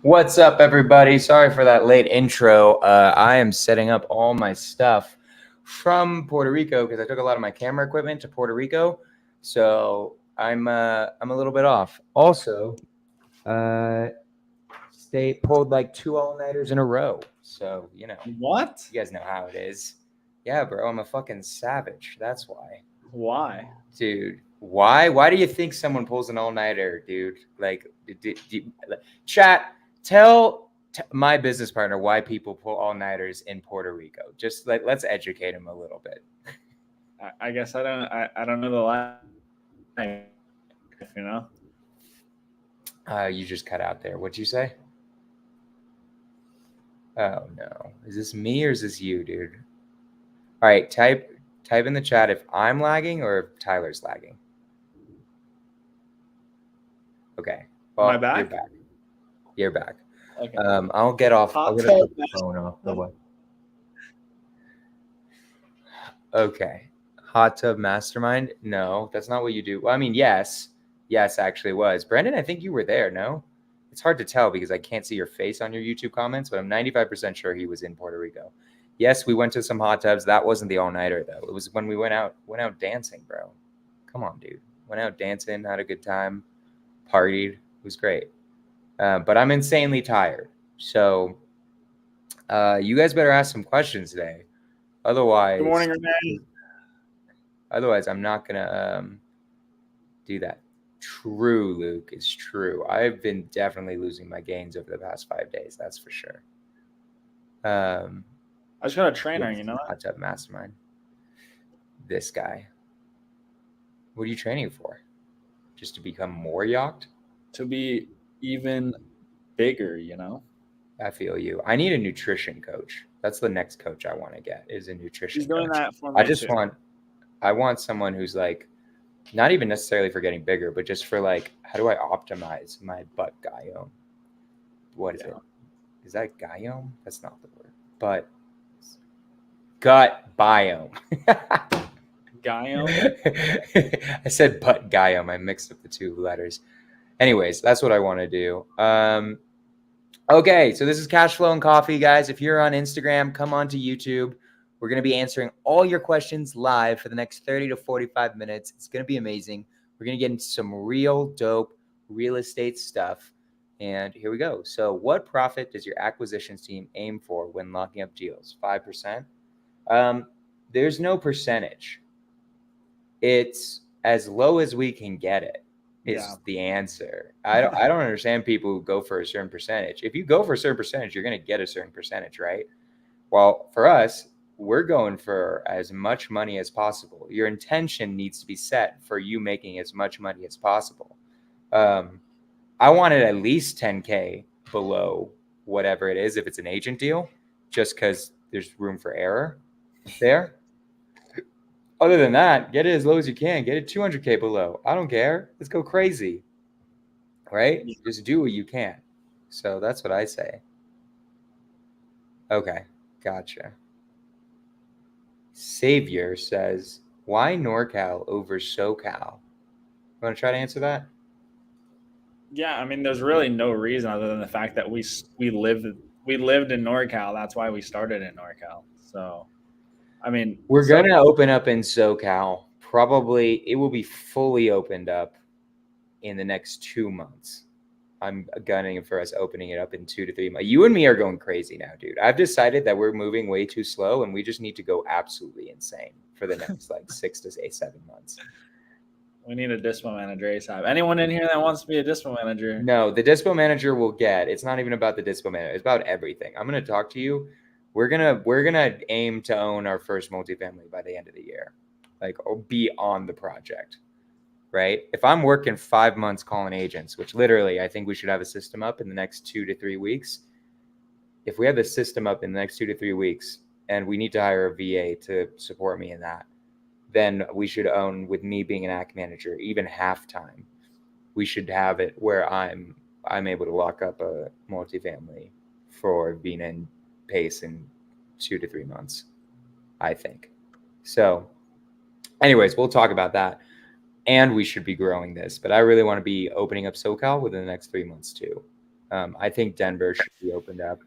What's up, everybody? Sorry for that late intro. I am setting up all my stuff from Puerto Rico because I took a lot of my camera equipment to Puerto Rico, so I'm a little bit off. Also, pulled like 2 all-nighters in a row, so What? you guys know how it is. Yeah, bro, I'm a fucking savage. That's why, Why? dude. Why? Why do you think someone pulls an all-nighter, dude? Like, chat. Tell my business partner why people pull all-nighters in Puerto Rico. Just let's educate him a little bit. I guess I don't know the life, You just cut out there. What'd you say? Oh no. Is this me or is this you, dude? All right, type in the chat if I'm lagging or if Tyler's lagging. Okay. Well, Am I back? You're back. You're back. Okay. I'll get off. Hot I'll get tub the phone off the way. Okay. Hot tub mastermind? No, that's not what you do. Well, I mean, yes. Yes, actually was. Brendan, I think you were there, no? It's hard to tell because I can't see your face on your YouTube comments, but I'm 95% sure he was in Puerto Rico. Yes, we went to some hot tubs. That wasn't the all-nighter, though. It was when we went out dancing, bro. Come on, dude. Went out dancing, had a good time, partied. It was great. But I'm insanely tired. So you guys better ask some questions today. Otherwise, Good morning, Renee. Otherwise, I'm not gonna do that. True, Luke, is true. I've been definitely losing my gains over the past 5 days. That's for sure. I just got a trainer, you know. Hot tub mastermind. This guy. What are you training for? Just to become more yacht? To be even bigger, you know. I feel you. I need a nutrition coach. That's the next coach I want to get is a nutrition He's doing coach. that for me. I want someone who's like, not even necessarily for getting bigger, but just for like, how do I optimize my butt biome? What is it? Is that biome? That's not the word. But gut biome. Biome? I said butt biome. I mixed up the two letters. Anyways, that's what I want to do. Okay, so this is Cashflow and Coffee, guys. If you're on Instagram, come on to YouTube. We're going to be answering all your questions live for the next 30 to 45 minutes. It's going to be amazing. We're going to get into some real dope real estate stuff. And here we go. So what profit does your acquisitions team aim for when locking up deals? 5%? There's no percentage. It's as low as we can get it is the answer. I don't understand people who go for a certain percentage. If you go for a certain percentage, you're going to get a certain percentage, right? Well, for us, we're going for as much money as possible. Your intention needs to be set for you making as much money as possible. I wanted at least 10K below whatever it is if it's an agent deal, just because there's room for error there. Other than that, get it as low as you can. Get it 200K below. I don't care. Let's go crazy. Right? Yeah. Just do what you can. So that's what I say. Okay. Gotcha. Savior says, why NorCal over SoCal? You want to try to answer that? Yeah, I mean, there's really no reason other than the fact that we lived in NorCal. That's why we started in NorCal. So, I mean, we're going to open up in SoCal. Probably it will be fully opened up in the next 2 months. I'm gunning for us opening it up in 2 to 3 months. You and me are going crazy now, dude. I've decided that we're moving way too slow and we just need to go absolutely insane for the next like 6 to 7 months. We need a dispo manager ASAP. Anyone in here that wants to be a dispo manager? No, the dispo manager will get. It's not even about the dispo manager. It's about everything. I'm going to talk to you. We're gonna aim to own our first multifamily by the end of the year, like or be on the project. Right? If I'm working 5 months calling agents, which literally I think we should have a system up in the next 2 to 3 weeks. If we have the system up in the next 2 to 3 weeks and we need to hire a VA to support me in that, then we should own, with me being an AC manager, even half time. We should have it where I'm able to lock up a multifamily for being in pace in 2 to 3 months, I think. So anyways, we'll talk about that. And we should be growing this, but I really want to be opening up SoCal within the next 3 months too. I think Denver should be opened up.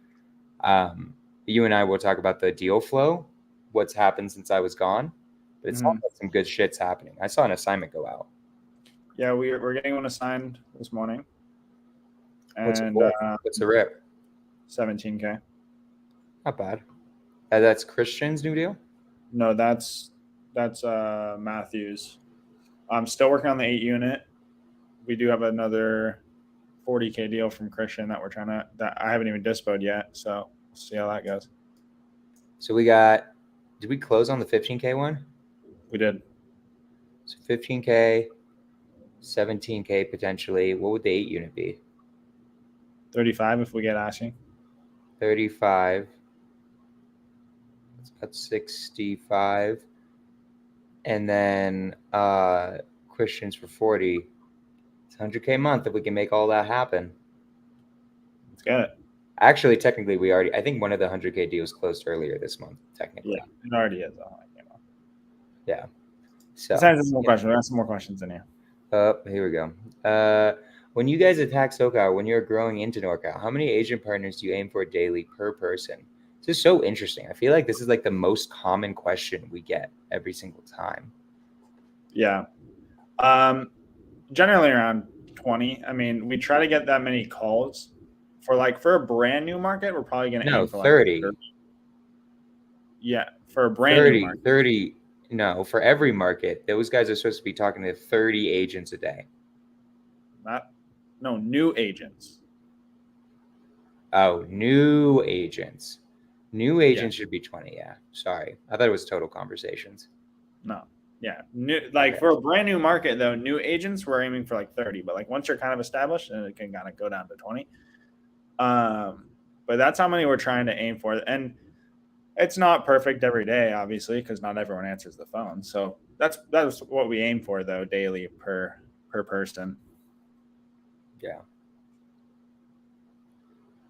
You and I will talk about the deal flow, what's happened since I was gone. But it sounds like some good shit's happening. I saw an assignment go out. Yeah, we're getting one assigned this morning. What's it And for? What's the rip? 17K. Not bad. That's Christian's new deal? No, that's Matthews. I'm still working on the 8 unit. We do have another 40K deal from Christian that that I haven't even dispoed yet. So we'll see how that goes. So did we close on the 15K one? We did. So 15K, 17K potentially. What would the 8 unit be? 35 if we get asking. 35. That's 65. And then Christians for 40. It's 100K a month if we can make all that happen. Let's get it. Actually, technically, I think one of the 100K deals closed earlier this month, technically. Yeah, it already is. Yeah. So let's answer some more questions. We have some more questions in here. Here we go. When you guys attack SoCal, when you're growing into NorCal, how many agent partners do you aim for daily per person? This is so interesting. I feel like this is like the most common question we get every single time. Yeah. Generally around 20. I mean, we try to get that many calls. For a brand new market, we're probably going to aim for 30. Yeah, for a brand new market. 30. No, for every market, those guys are supposed to be talking to 30 agents a day. New agents. Oh, new agents. New agents should be 20. Yeah, sorry. I thought it was total conversations. No. Yeah. For a brand new market, though, new agents, we're aiming for like 30. But once you're kind of established, then it can kind of go down to 20. But that's how many we're trying to aim for. And it's not perfect every day, obviously, because not everyone answers the phone. So that's what we aim for, though, daily per person. Yeah.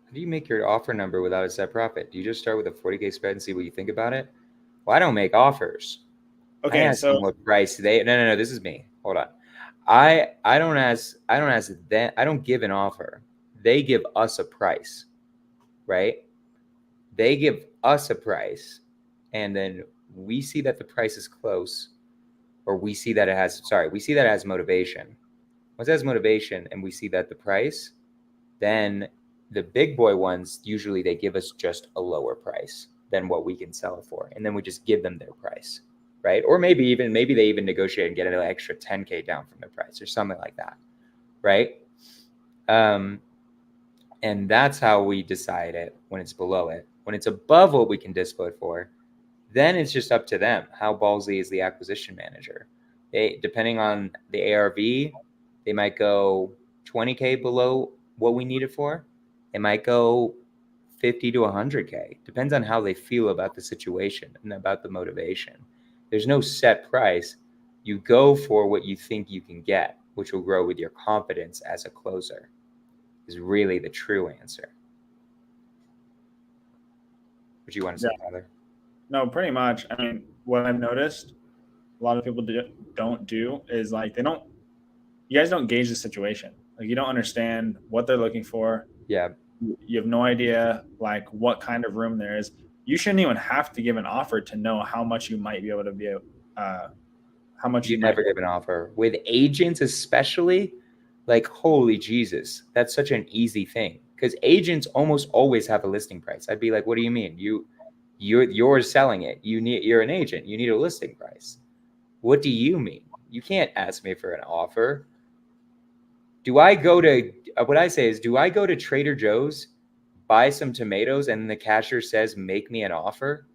How do you make your offer number without a set profit? Do you just start with a 40K spread and see what you think about it? Well, I don't make offers. Okay, I ask them what price they. No. This is me. Hold on. I don't ask them. I don't give an offer. They give us a price, right? They give us a price, and then we see that the price is close, or we see that it has motivation. Once it has motivation, and we see that the price, then the big boy ones, usually they give us just a lower price than what we can sell it for. And then we just give them their price, right? Or maybe they even negotiate and get an extra 10K down from their price or something like that, right? And that's how we decide it when it's below it. When it's above what we can dispo it for, then it's just up to them. How ballsy is the acquisition manager? Depending on the ARV, they might go 20K below what we need it for. It might go 50 to 100K. Depends on how they feel about the situation and about the motivation. There's no set price. You go for what you think you can get, which will grow with your confidence as a closer, is really the true answer. What do you want to say, Tyler? No, pretty much. I mean, what I've noticed a lot of people don't do is you guys don't gauge the situation. You don't understand what they're looking for. Yeah. You have no idea what kind of room there is. You shouldn't even have to give an offer to know how much you might be able to how much you never give an offer with agents, especially. Holy Jesus, that's such an easy thing, because agents almost always have a listing price. I'd be like, what do you mean? You're selling it. You're an agent. You need a listing price. What do you mean? You can't ask me for an offer. Do I go to Trader Joe's, buy some tomatoes, and the cashier says, make me an offer?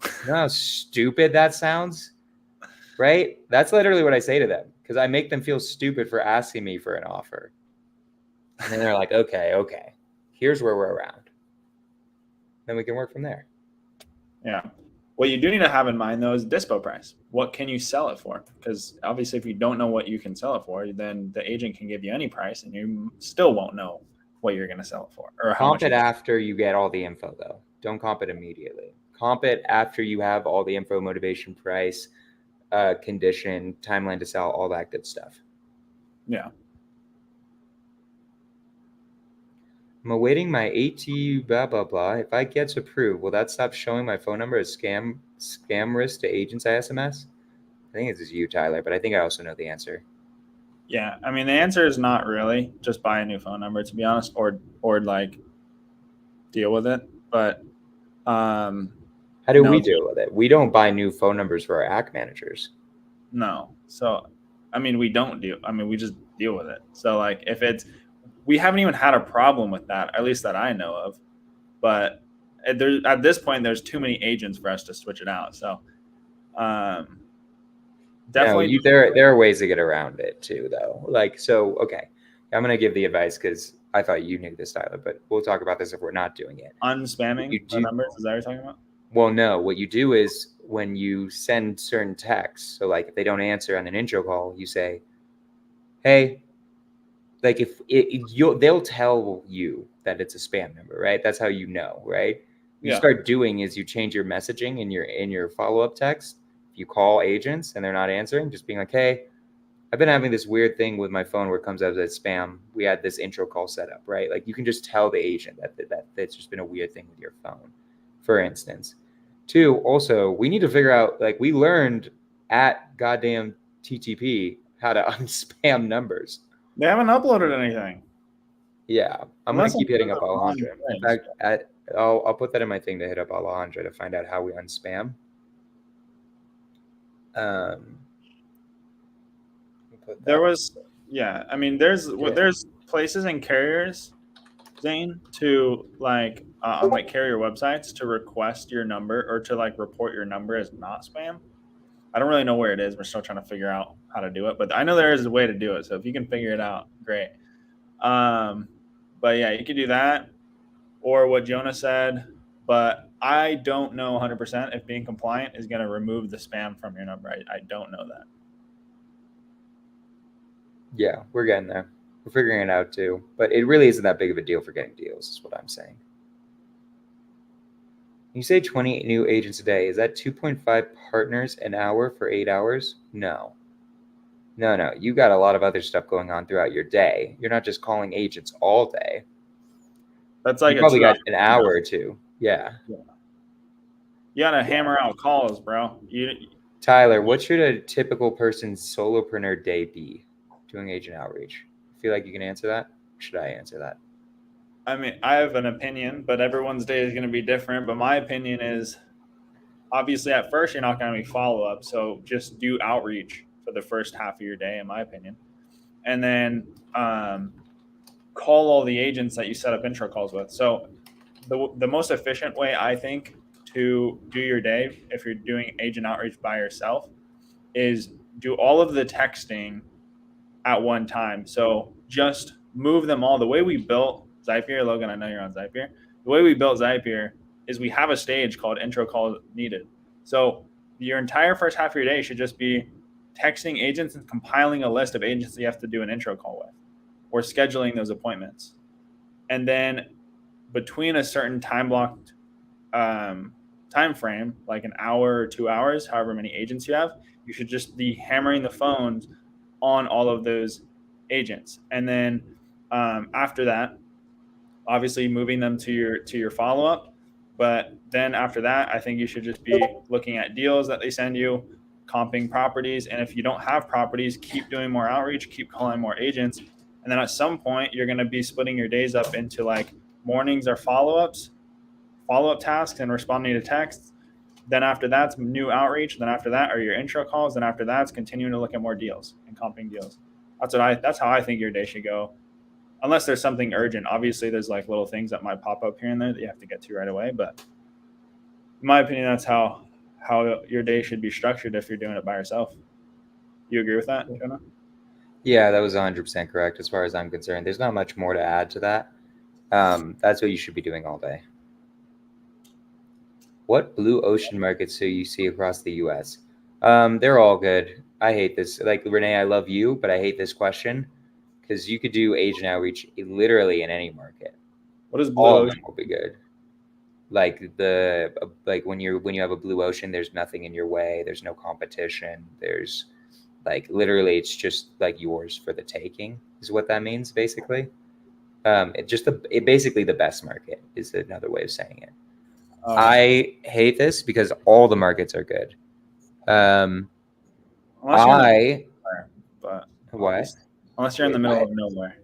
You know how stupid that sounds? Right? That's literally what I say to them, because I make them feel stupid for asking me for an offer. And then they're like, okay, here's where we're around. Then we can work from there. Yeah. What you do need to have in mind, though, is dispo price. What can you sell it for? Because obviously, if you don't know what you can sell it for, then the agent can give you any price, and you still won't know what you're going to sell it for. Or how much. Comp it after you get all the info, though. Don't comp it immediately. Comp it after you have all the info, motivation, price, condition, timeline to sell, all that good stuff. Yeah. I'm awaiting my AT blah blah blah. If I gets approved, will that stop showing my phone number as scam risk to agents I SMS? I think it's you, Tyler, but I think I also know the answer. Yeah, I mean the answer is not really just buy a new phone number, to be honest, or like deal with it. But How do no, we deal with it? We don't buy new phone numbers for our AC managers. no. So I mean we don't deal. I mean we just deal with it. So like if it's we haven't even had a problem with that, at least that I know of. But at this point, there's too many agents for us to switch it out. So definitely. No, there are ways to get around it too, though. Like, so, okay, I'm gonna give the advice because I thought you knew this, Tyler, but we'll talk about this if we're not doing it. Unspamming You the do numbers, is that what you're talking about? well, no. What you do is when you send certain texts, so like if they don't answer on an intro call, you say, "Hey," like if they'll tell you that it's a spam number, right? That's how you know, right? What you Yeah. start doing is you change your messaging in your follow up text. If you call agents and they're not answering, just being like, "Hey, I've been having this weird thing with my phone where it comes out as spam. We had this intro call set up, right? Like you can just tell the agent that that's just been a weird thing with your phone, for instance. Two, also, we need to figure out, like we learned at goddamn TTP how to unspam numbers. They haven't uploaded anything. Yeah, I'm Unless gonna keep hitting up Alejandro. In place. fact, I'll put that in my thing to hit up Alejandro to find out how we unspam. There was, yeah. I mean, there's places and carriers, Zane, to like on like carrier websites to request your number or to like report your number as not spam. I don't really know where it is. We're still trying to figure out how to do it, but I know there is a way to do it. So if you can figure it out, great. But yeah, you could do that or what Jonah said. But I don't know 100% if being compliant is going to remove the spam from your number. I don't know that. Yeah, we're getting there. We're figuring it out too. But it really isn't that big of a deal for getting deals, is what I'm saying. You say 20 new agents a day. Is that 2.5 partners an hour for 8 hours? No. No. You got a lot of other stuff going on throughout your day. You're not just calling agents all day. That's like you probably got an hour or two. Yeah. You gotta hammer out calls, bro. Tyler, what should a typical person's solopreneur day be doing agent outreach? Feel like you can answer that? Or should I answer that? I mean, I have an opinion, but everyone's day is going to be different. But my opinion is obviously at first you're not going to be follow up. So just do outreach for the first half of your day, in my opinion. And then call all the agents that you set up intro calls with. So the most efficient way, I think, to do your day, if you're doing agent outreach by yourself, is do all of the texting at one time. So just move them all. The way we built Zapier, Logan, I know you're on Zapier. The way we built Zapier is we have a stage called intro call needed. So your entire first half of your day should just be texting agents and compiling a list of agents that you have to do an intro call with or scheduling those appointments. And then between a certain time blocked time frame, like an hour or 2 hours, however many agents you have, you should just be hammering the phones on all of those agents. And then after that, obviously moving them to your follow-up. But then after that, I think you should just be looking at deals that they send you, comping properties. And if you don't have properties, keep doing more outreach, keep calling more agents. And then at some point, you're going to be splitting your days up into like mornings are follow-up tasks and responding to texts. Then after that's new outreach. Then after that are your intro calls. Then after that's continuing to look at more deals and comping deals. That's how I think your day should go. Unless there's something urgent. Obviously, there's like little things that might pop up here and there that you have to get to right away. But in my opinion, that's how your day should be structured if you're doing it by yourself. You agree with that, Jonah? Yeah, that was 100% correct as far as I'm concerned. There's not much more to add to that. That's what you should be doing all day. What blue ocean markets do you see across the U.S.? They're all good. I hate this. Like, Renee, I love you, but I hate this question because you could do agent outreach literally in any market. What is blue all ocean? Of them will be good. Like when you have a blue ocean, there's nothing in your way. There's no competition. There's like literally it's just like yours for the taking is what that means basically. Basically the best market is another way of saying it. Okay. I hate this because all the markets are good. Unless you're in the I but what? unless you're in the middle of nowhere.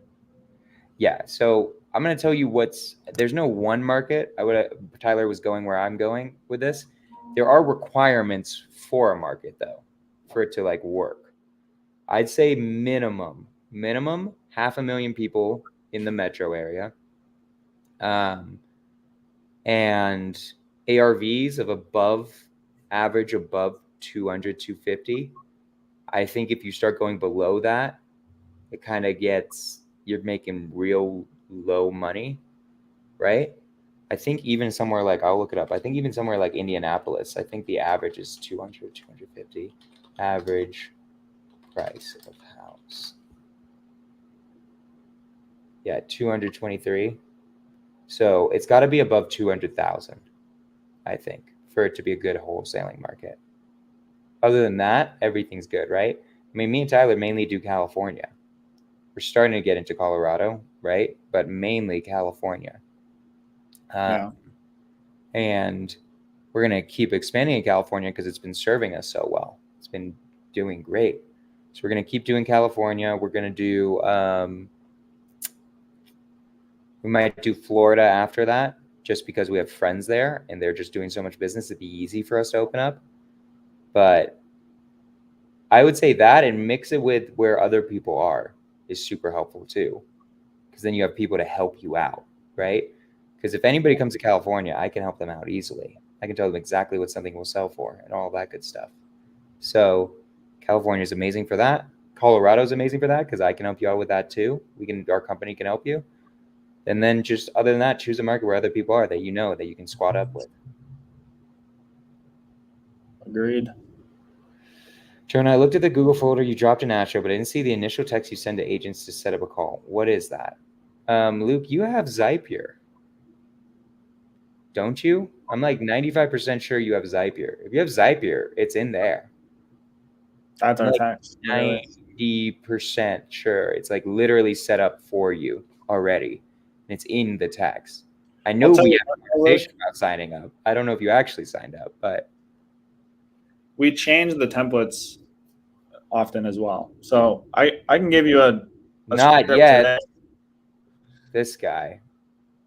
Yeah. So I'm going to tell you there's no one market. Tyler was going where I'm going with this. There are requirements for a market though, for it to like work. I'd say minimum 500,000 people in the metro area. And ARVs of average above 200, 250. I think if you start going below that, it kind of you're making real low money, right? I think even somewhere like, I'll look it up. I think even somewhere like Indianapolis, I think the average is 200, 250. Average price of house. Yeah, 223. So it's got to be above 200,000, I think, for it to be a good wholesaling market. Other than that, everything's good, right? I mean, me and Tyler mainly do California. We're starting to get into Colorado, right? But mainly California. Yeah. And we're going to keep expanding in California because it's been serving us so well. It's been doing great. So we're going to keep doing California. We're going to do, we might do Florida after that, just because we have friends there and they're just doing so much business. It'd be easy for us to open up. But I would say that and mix it with where other people are is super helpful too. Because then you have people to help you out, right? Because if anybody comes to California, I can help them out easily. I can tell them exactly what something will sell for and all that good stuff. So California is amazing for that. Colorado is amazing for that because I can help you out with that too. Our company can help you. And then just other than that, choose a market where other people are that you know that you can squat up with. Agreed. Jonah, I looked at the Google folder you dropped in Astro, but I didn't see the initial text you send to agents to set up a call. What is that? Luke, you have Zapier, don't you? I'm like 95% sure you have Zapier. If you have Zapier, it's in there. That's our Like text. 90% sure. It's like literally set up for you already. And it's in the text. I know we had a conversation about signing up. I don't know if you actually signed up, but we change the templates often as well. So I can give you a not yet. today. This guy.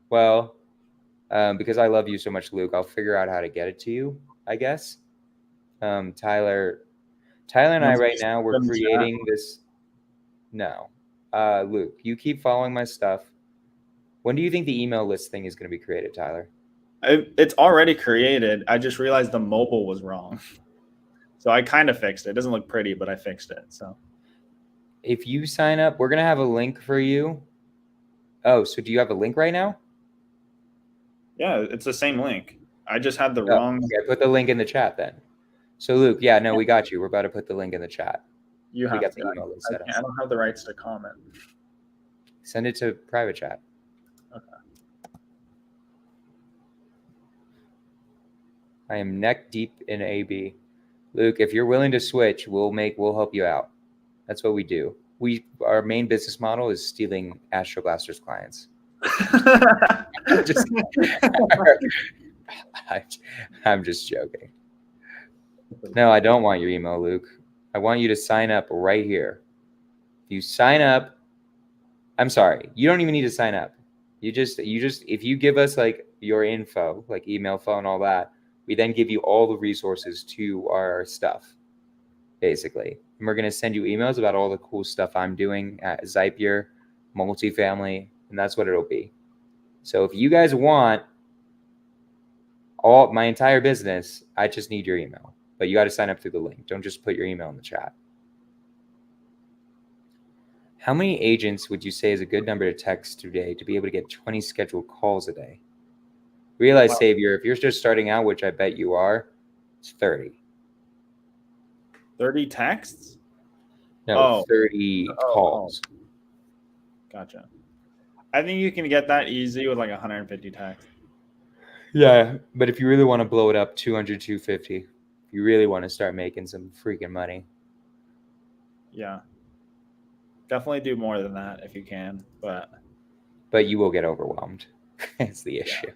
Well, because I love you so much, Luke, I'll figure out how to get it to you, I guess. Tyler and I right now, we're creating this. No. Luke, you keep following my stuff. When do you think the email list thing is going to be created, Tyler? It's already created. I just realized the mobile was wrong. So I kind of fixed it. It doesn't look pretty, but I fixed it. So if you sign up, we're going to have a link for you. Oh, so do you have a link right now? Yeah, it's the same link. I just had the wrong. Okay, put the link in the chat then. So Luke, yeah, no, we got you. We're about to put the link in the chat. You have to. I don't have the rights to comment. Send it to private chat. Okay. I am neck deep in AB. Luke, if you're willing to switch, we'll help you out. That's what we do. Our main business model is stealing Astro Blasters clients. I'm just joking. No, I don't want your email, Luke. I want you to sign up right here. If you sign up, I'm sorry, you don't even need to sign up. You just if you give us like your info, like email, phone, all that, we then give you all the resources to our stuff, basically. And we're going to send you emails about all the cool stuff I'm doing at Zapier, multifamily, and that's what it'll be. So if you guys want my entire business, I just need your email. But you got to sign up through the link. Don't just put your email in the chat. How many agents would you say is a good number to text today to be able to get 20 scheduled calls a day? Realize, Savior, if you're just starting out, which I bet you are, it's 30. 30 texts? No, 30 calls. Gotcha. I think you can get that easy with like 150 texts. Yeah, but if you really want to blow it up, 200, 250. If you really want to start making some freaking money. Yeah. Definitely do more than that if you can, but but you will get overwhelmed. That's the issue,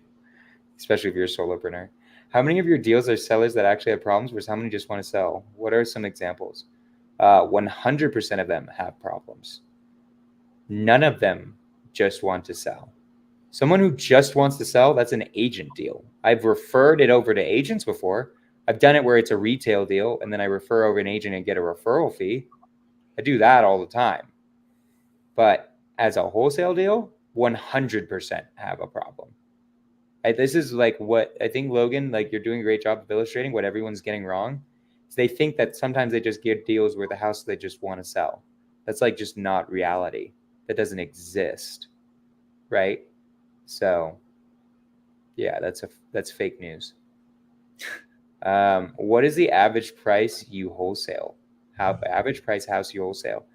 especially if you're a solopreneur. How many of your deals are sellers that actually have problems versus how many just want to sell? What are some examples? 100% of them have problems. None of them just want to sell. Someone who just wants to sell, that's an agent deal. I've referred it over to agents before. I've done it where it's a retail deal and then I refer over an agent and get a referral fee. I do that all the time. But as a wholesale deal, 100% have a problem. This is like what I think, Logan, like you're doing a great job of illustrating what everyone's getting wrong. Is they think that sometimes they just get deals where the house they just want to sell. That's like just not reality. That doesn't exist, right? So, yeah, that's fake news. What is the average price you wholesale? How average price house you wholesale?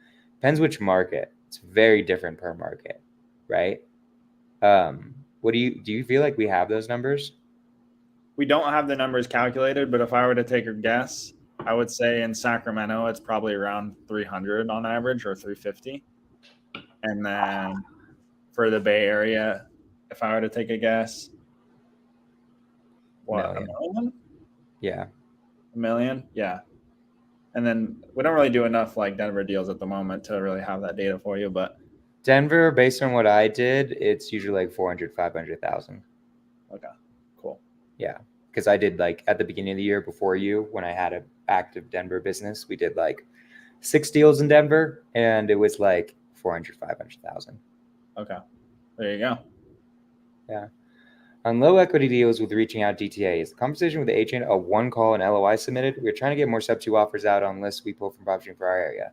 Depends which market. It's very different per market, right? What do you feel like we have those numbers? We don't have the numbers calculated, but if I were to take a guess, I would say in Sacramento it's probably around 300 on average or 350. And then for the Bay Area, if I were to take a guess, what, Million. $1 million? Yeah. $1 million? Yeah. And then we don't really do enough like Denver deals at the moment to really have that data for you, but Denver, based on what I did, it's usually like 400, 500,000. okay, cool. Yeah. Because I did like at the beginning of the year before you, when I had an active Denver business, we did like 6 deals in Denver and it was like 400, 500,000. Okay. There you go. Yeah. On low equity deals with reaching out DTA, is the conversation with the agent a one call and LOI submitted? We're trying to get more sub 2 offers out on lists we pull from property for our area.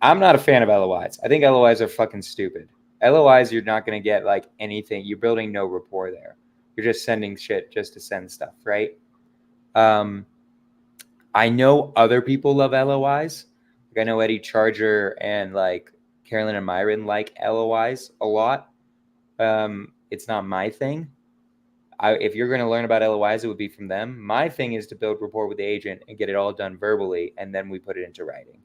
I'm not a fan of LOIs. I think LOIs are fucking stupid. LOIs, you're not going to get like anything. You're building no rapport there. You're just sending shit just to send stuff, right? I know other people love LOIs. Like I know Eddie Charger and like Carolyn and Myron like LOIs a lot. It's not my thing. If you're going to learn about LOIs, it would be from them. My thing is to build rapport with the agent and get it all done verbally, and then we put it into writing.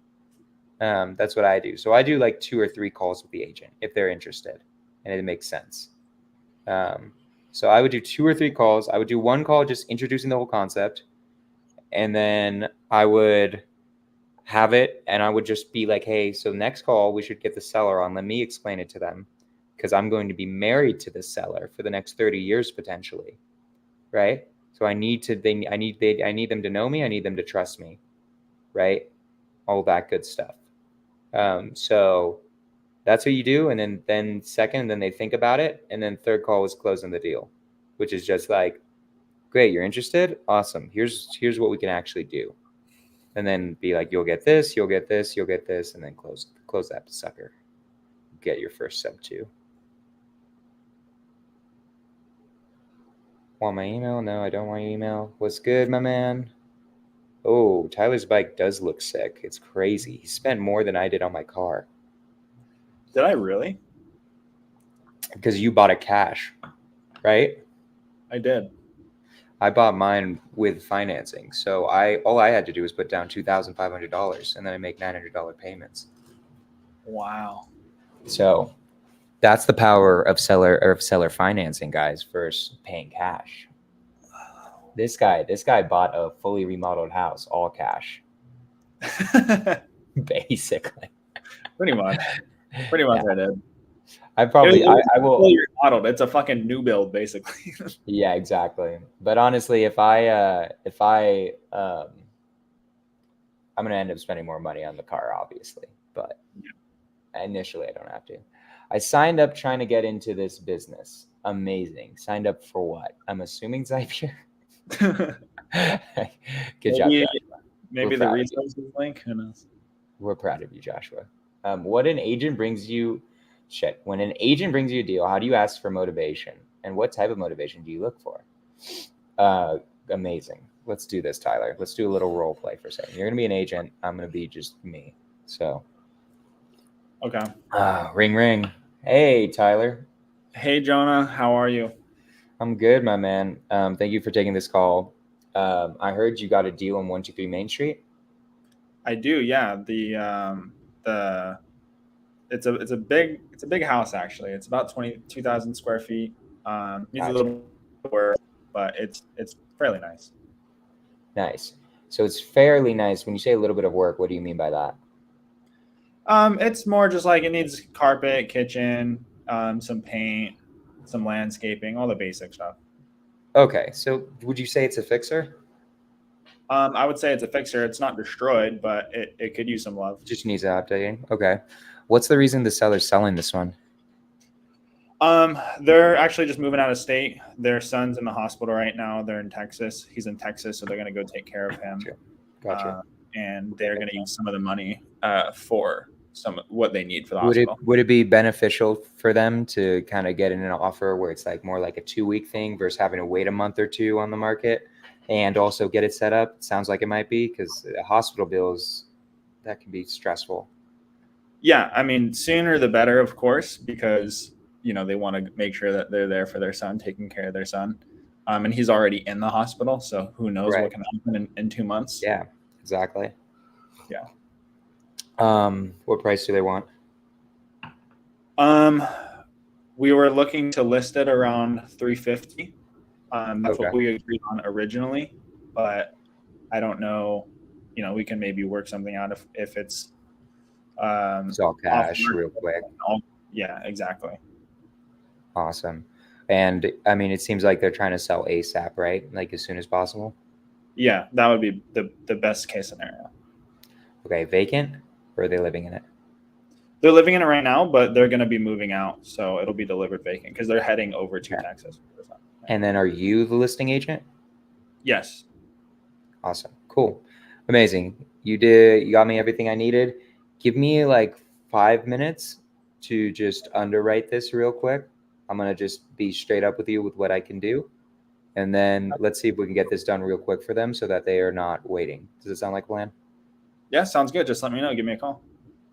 That's what I do. So I do like 2 or 3 calls with the agent if they're interested and it makes sense. So I would do 2 or 3 calls. I would do 1 call just introducing the whole concept. And then I would have it and I would just be like, hey, so next call, we should get the seller on. Let me explain it to them because I'm going to be married to this seller for the next 30 years potentially, right? So I need them to know me. I need them to trust me, right? All that good stuff. So that's what you do. And then second, then they think about it. And then third call is closing the deal, which is just like, great, you're interested? Awesome. Here's what we can actually do. And then be like, you'll get this, you'll get this, you'll get this, and then close that sucker. Get your first sub 2. Want my email? No, I don't want your email. What's good, my man? Oh, Tyler's bike does look sick. It's crazy. He spent more than I did on my car. Did I really? Because you bought it cash, right? I did. I bought mine with financing. So all I had to do was put down $2,500 and then I make $900 payments. Wow. So that's the power of seller financing, guys, versus paying cash. This guy bought a fully remodeled house, all cash. Basically. Pretty much. Yeah. I did. I will. Fully remodeled. It's a fucking new build, basically. Yeah, exactly. But honestly, I'm gonna end up spending more money on the car, obviously. But initially, I don't have to. I signed up trying to get into this business. Amazing. Signed up for what? I'm assuming Xavier. Good job, Joshua. Maybe the resources link. Who knows? We're proud of you, Joshua. When an agent brings you a deal, how do you ask for motivation? And what type of motivation do you look for? Amazing. Let's do this, Tyler. Let's do a little role play for a second. You're going to be an agent. I'm going to be just me. So. Okay. Ring, ring. Hey, Tyler. Hey, Jonah. How are you? I'm good, my man. Thank you for taking this call. I heard you got a deal on 123 Main Street. I do, yeah. The it's a big house actually. It's about 22,000 square feet. Needs a Gotcha. little work, but it's fairly nice. Nice. So it's fairly nice. When you say a little bit of work, what do you mean by that? It's more just like it needs carpet, kitchen, some paint, some landscaping, all the basic stuff. Okay. So would you say it's a fixer? I would say it's a fixer. It's not destroyed, but it could use some love. Just needs updating. Okay. What's the reason the seller's selling this one? They're actually just moving out of state. Their son's in the hospital right now. They're in Texas. He's in Texas, so they're going to go take care of him. Gotcha. And they're going to use some of the money for what they need for the Would hospital. it be beneficial for them to kind of get in an offer where it's like more like a 2-week thing versus having to wait a month or two on the market and also get it set up? It sounds like it might be, because hospital bills, that can be stressful. Yeah, I mean, sooner the better, of course, because they want to make sure that they're there for their son, taking care of their son. And he's already in the hospital, so who knows what can happen in 2 months. Yeah, exactly. Yeah. What price do they want? We were looking to list it around 350. That's what we agreed on originally, but I don't know. We can maybe work something out if it's all cash real quick. Yeah, exactly. Awesome. And I mean, it seems like they're trying to sell ASAP, right? Like as soon as possible. Yeah, that would be the best case scenario. Okay, vacant, or are they living in it? They're living in it right now, but they're going to be moving out, so it'll be delivered vacant because they're heading over to Texas. And then are you the listing agent? Yes. Awesome. Cool. Amazing. You got me everything I needed. Give me like 5 minutes to just underwrite this real quick. I'm going to just be straight up with you with what I can do. And then let's see if we can get this done real quick for them so that they are not waiting. Does it sound like a plan? Yeah, sounds good. Just let me know. Give me a call.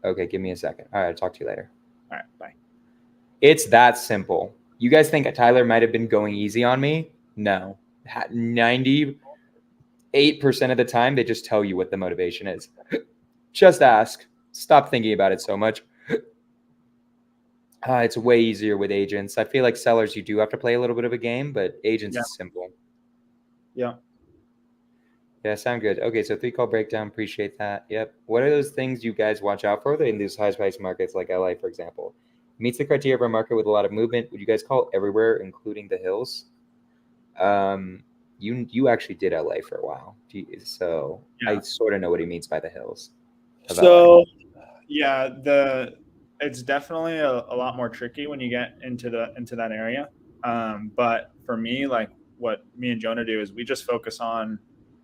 Okay, give me a second. All right, I'll talk to you later. All right, bye. It's that simple. You guys think Tyler might have been going easy on me? No. 98% of the time, they just tell you what the motivation is. Just ask. Stop thinking about it so much. It's way easier with agents. I feel like sellers, you do have to play a little bit of a game, but agents is simple. Yeah. Yeah, sound good. Okay, so 3-call breakdown. Appreciate that. Yep. What are those things you guys watch out for in these high-price markets like LA, for example? Meets the criteria of a market with a lot of movement. Would you guys call everywhere, including the hills? You actually did LA for a while, so yeah. I sort of know what he means by the hills. So, yeah, it's definitely a lot more tricky when you get into that area. But for me, like what me and Jonah do is we just focus on,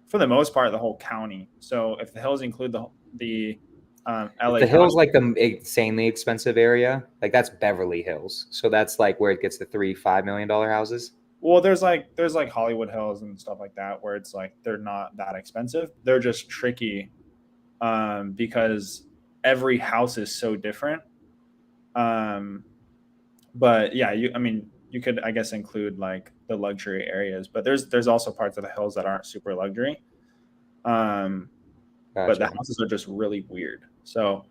for the most part, the whole county. So if the hills include the LA, the hills, like the insanely expensive area, like that's Beverly Hills. So that's like where it gets the $3-5 million houses. Well, there's like Hollywood Hills and stuff like that where it's like they're not that expensive. They're just tricky because every house is so different. But yeah, you could, I guess, include like the luxury areas, but there's also parts of the hills that aren't super luxury. Gotcha. But the houses are just really weird. So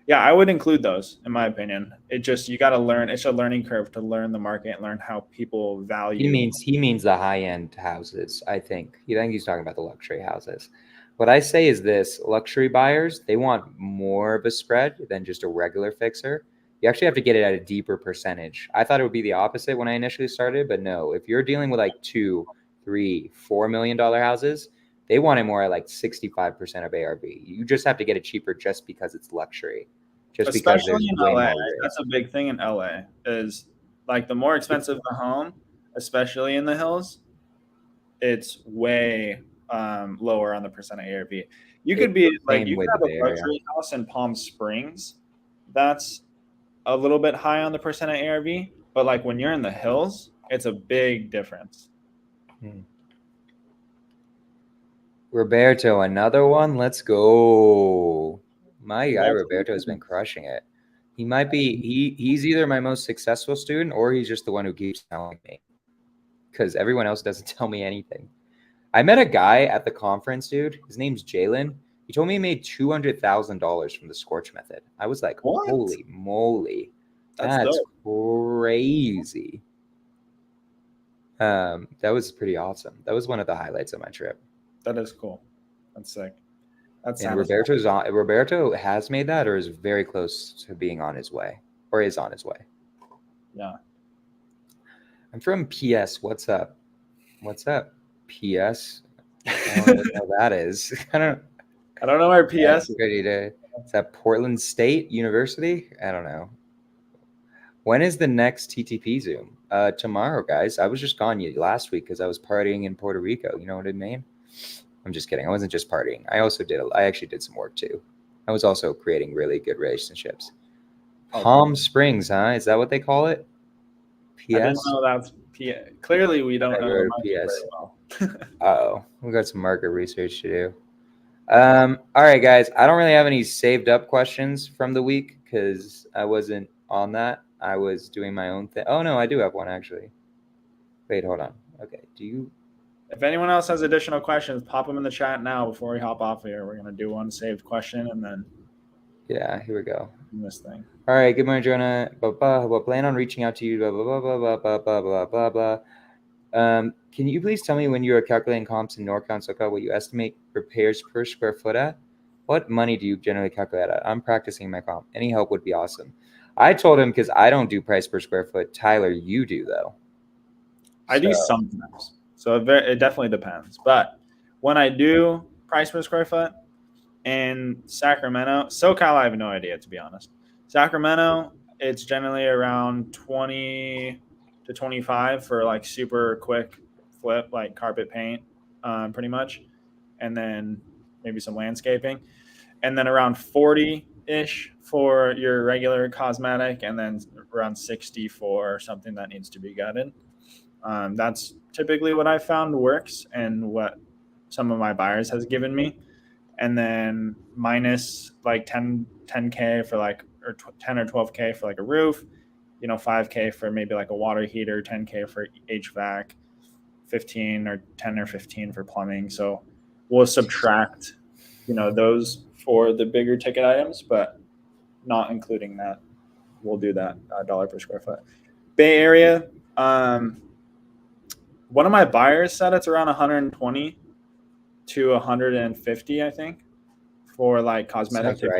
yeah, I would include those in my opinion. You got to learn. It's a learning curve to learn the market and learn how people value. He means the high end houses. I think he's talking about the luxury houses. What I say is this: luxury buyers, they want more of a spread than just a regular fixer. You actually have to get it at a deeper percentage. I thought it would be the opposite when I initially started, but no. If you're dealing with like $2, $3, $4 million houses, they want it more at like 65% of ARV. You just have to get it cheaper just because it's luxury. Just especially in LA, that's a big thing in LA. Is like the more expensive the home, especially in the hills, it's way lower on the percent of ARV. You could be like, you could have a luxury house in Palm Springs that's a little bit high on the percent of ARV, but like when you're in the hills, it's a big difference. Roberto, another one. Let's go. My guy Roberto has been crushing it. He might be he's either my most successful student or he's just the one who keeps telling me, because everyone else doesn't tell me anything. I met a guy at the conference, dude. His name's Jalen. He told me he made $200,000 from the Scorch method. I was like, What? holy moly, That's that's dope. crazy. That was pretty awesome. That was one of the highlights of my trip. That is cool. That's sick. That's And satisfying. Roberto has made that, or is very close to being on his way, or is on his way. Yeah. I'm from PS. What's up? What's up, PS? I don't know what the hell that is. I don't know where PS is. Is that Portland State University? I don't know. When is the next TTP Zoom? Tomorrow, guys. I was just gone last week because I was partying in Puerto Rico. You know what I mean? I'm just kidding. I wasn't just partying. I actually did some work too. I was also creating really good relationships. Oh, Palm Springs, huh? Is that what they call it? PS? I didn't know that's PS. Clearly, we don't know the market PS. very well. Uh-oh. We got some market research to do. All right, guys. I don't really have any saved up questions from the week because I wasn't on that. I was doing my own thing. Oh, no, I do have one, actually. Wait, hold on. Okay. If anyone else has additional questions, pop them in the chat now before we hop off here. We're going to do one saved question and then. Yeah, here we go. This thing. All right. Good morning, Jonah. We'll plan on reaching out to you. Blah, blah, blah, blah, blah, blah, blah, blah, blah. Can you please tell me when you are calculating comps in NorCal and SoCal what you estimate repairs per square foot at? What money do you generally calculate at? I'm practicing my comp. Any help would be awesome. I told him because I don't do price per square foot. Tyler, you do though. I do sometimes. So it definitely depends. But when I do price per square foot in Sacramento, SoCal, I have no idea, to be honest. Sacramento, it's generally around 20 to 25 for like super quick flip, like carpet paint, pretty much. And then maybe some landscaping. And then around 40-ish for your regular cosmetic, and then around 60 for something that needs to be gutted. That's typically what I found works and what some of my buyers has given me. And then minus like 10K for like, or 10 or 12K for like a roof, 5K for maybe like a water heater, 10K for HVAC, 15 or 10 or 15 for plumbing. So we'll subtract, those for the bigger ticket items, but not including that. We'll do that dollar per square foot. Bay Area, one of my buyers said it's around 120 to 150, I think, for like cosmetic. Sounds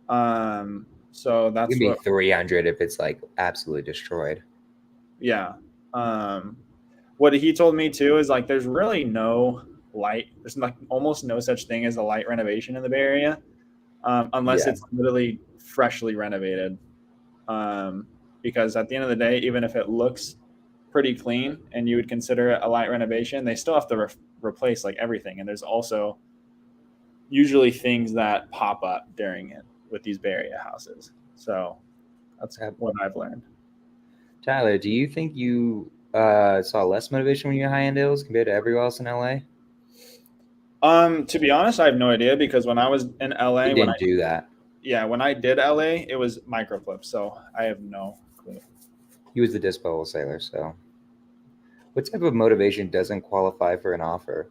right. So that's it could be 300 if it's like absolutely destroyed. Yeah. What he told me too is like there's really no light. There's like almost no such thing as a light renovation in the Bay Area, unless it's literally freshly renovated. Because at the end of the day, even if it looks pretty clean and you would consider it a light renovation, they still have to replace like everything. And there's also usually things that pop up during it with these Bay Area houses. So that's what I've learned. Tyler, do you think you saw less motivation when you were high-end deals compared to everywhere else in LA? To be honest, I have no idea because when I was in LA, you didn't do that. Yeah, when I did LA, it was microflip, so I have no clue. He was the dispo wholesaler, so. What type of motivation doesn't qualify for an offer?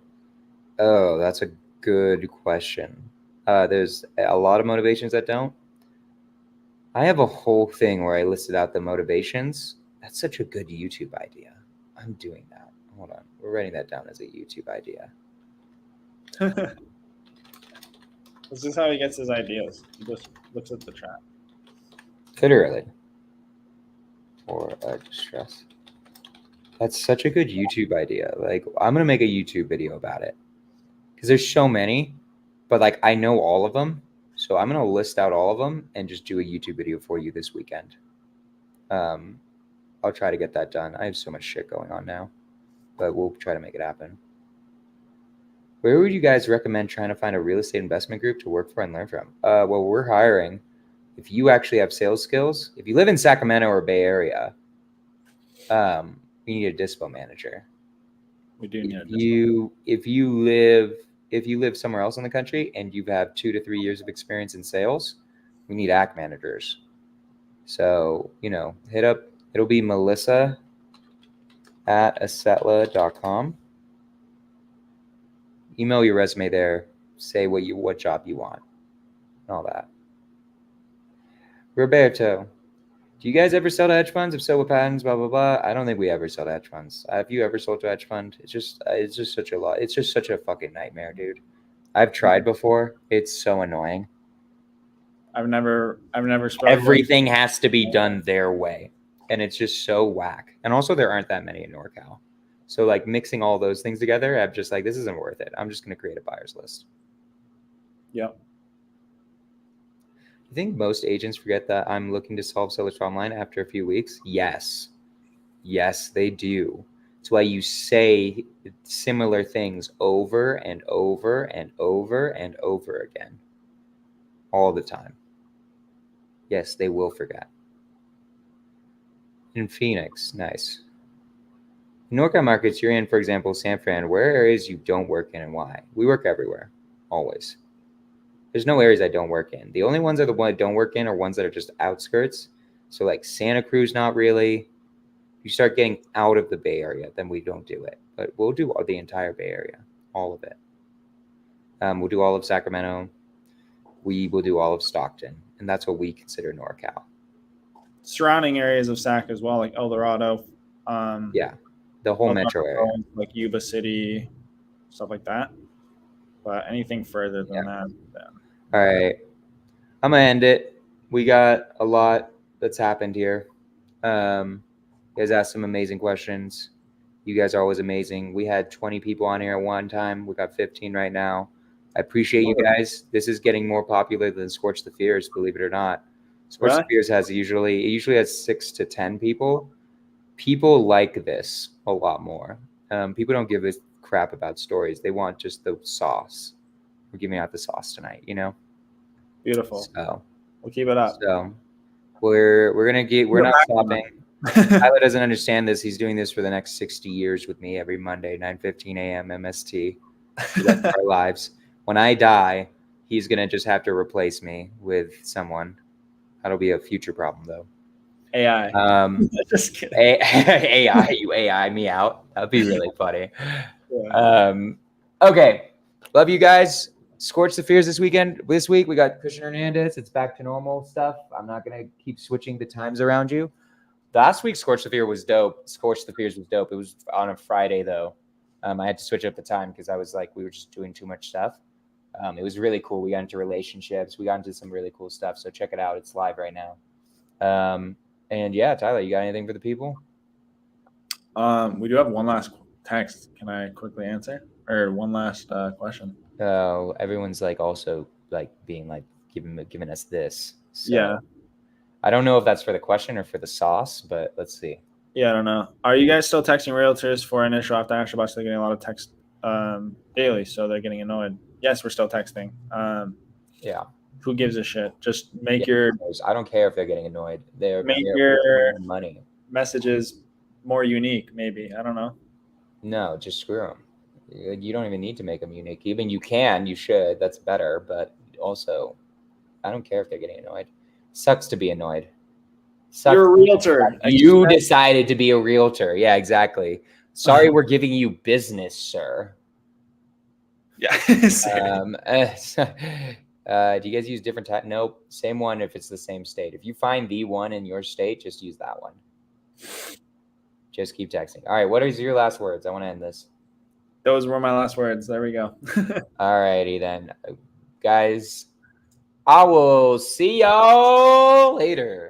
Oh, that's a good question. There's a lot of motivations that don't. I have a whole thing where I listed out the motivations. That's such a good YouTube idea. I'm doing that. Hold on. We're writing that down as a YouTube idea. This is how he gets his ideas. He just looks at the chat. Literally. For distress. That's such a good YouTube idea. Like, I'm going to make a YouTube video about it. Because there's so many. But, like, I know all of them. So I'm going to list out all of them and just do a YouTube video for you this weekend. I'll try to get that done. I have so much shit going on now. But we'll try to make it happen. Where would you guys recommend trying to find a real estate investment group to work for and learn from? Well, we're hiring. If you actually have sales skills, if you live in Sacramento or Bay Area, we need a dispo manager. We do need a dispo. If you live somewhere else in the country and you have 2 to 3 years of experience in sales, we need AC managers. So, hit up, it'll be melissa@asetla.com. Email your resume there. say what job you want and all that. Roberto, do you guys ever sell to hedge funds? If so, what patterns? Blah blah blah. I don't think we ever sell to hedge funds. Have you ever sold to a hedge fund? It's just such a lot. It's just such a fucking nightmare, dude. I've tried before. It's so annoying. I've never spoken. Everything has to be done their way, and it's just so whack. And also, there aren't that many in NorCal, so like mixing all those things together, I'm just like, this isn't worth it. I'm just gonna create a buyer's list. Yep. You think most agents forget that I'm looking to solve sellers online after a few weeks? Yes, they do. That's why you say similar things over and over and over and over again all the time. Yes, they will forget. In Phoenix, nice. In NorCal markets you're in, for example, San Fran, where areas you don't work in and why? We work everywhere, always. There's no areas I don't work in. The only ones that I don't work in are ones that are just outskirts. So like Santa Cruz, not really. You start getting out of the Bay Area, then we don't do it. But we'll do the entire Bay Area, all of it. We'll do all of Sacramento. We will do all of Stockton. And that's what we consider NorCal. Surrounding areas of Sac as well, like El Dorado. Yeah, the whole metro area. Like Yuba City, stuff like that. But anything further than that. All right. I'm going to end it. We got a lot that's happened here. You guys asked some amazing questions. You guys are always amazing. We had 20 people on here at one time. We got 15 right now. I appreciate you guys. This is getting more popular than Scorch the Fears, believe it or not. Scorch the Fears has usually has 6 to 10 people. People like this a lot more. People don't give a crap about stories. They want just the sauce. We're giving out the sauce tonight, you know? Beautiful. So we'll keep it up. So we're not stopping. Tyler doesn't understand this. He's doing this for the next 60 years with me every Monday, 9:15 AM MST. That's our lives. When I die, he's gonna just have to replace me with someone. That'll be a future problem though. AI. Just kidding. AI, you AI me out. That'd be really funny. Yeah. Okay. Love you guys. Scorch the Fears this week. We got Christian Hernandez. It's back to normal stuff. I'm not gonna keep switching the times around you. Last week, Scorch the Fears was dope. It was on a Friday though. I had to switch up the time because I was like, we were just doing too much stuff. It was really cool. We got into relationships. We got into some really cool stuff. So check it out. It's live right now. And yeah, Tyler, you got anything for the people? We do have one last text. Can I quickly answer? Or one last question? Everyone's like also like being like giving us this. So yeah. I don't know if that's for the question or for the sauce, but let's see. Yeah, I don't know. Are you guys still texting realtors for initial after action bots? They're getting a lot of text daily, so they're getting annoyed. Yes, we're still texting. Yeah. Who gives a shit? Just make your. I don't care if they're getting annoyed. They're your money messages more unique. Maybe I don't know. No, just screw them. You don't even need to make them unique. Even you can, you should. That's better. But also, I don't care if they're getting annoyed. Sucks to be annoyed. You're a realtor. You decided to be a realtor. Yeah, exactly. Sorry, we're giving you business, sir. Yeah. Do you guys use different type? Nope. Same one if it's the same state. If you find the one in your state, just use that one. Just keep texting. All right. What is your last words? I want to end this. Those were my last words. There we go. All righty then. Guys, I will see y'all later.